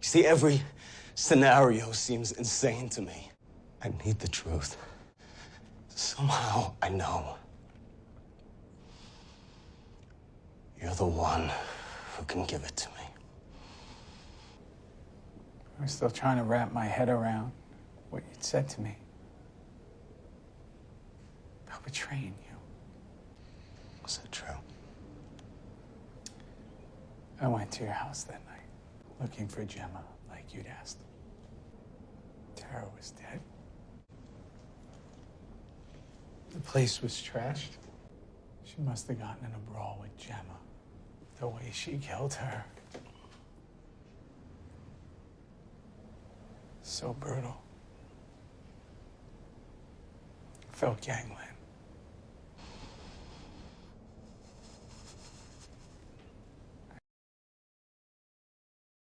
See, every scenario seems insane to me. I need the truth. Somehow I know you're the one who can give it to me. I'm still trying to wrap my head around what you'd said to me about betraying you. Was it true? I went to your house that night, looking for Gemma, like you'd asked. Tara was dead. The place was trashed. She must have gotten in a brawl with Gemma. The way she killed her. So brutal. Felt gangland.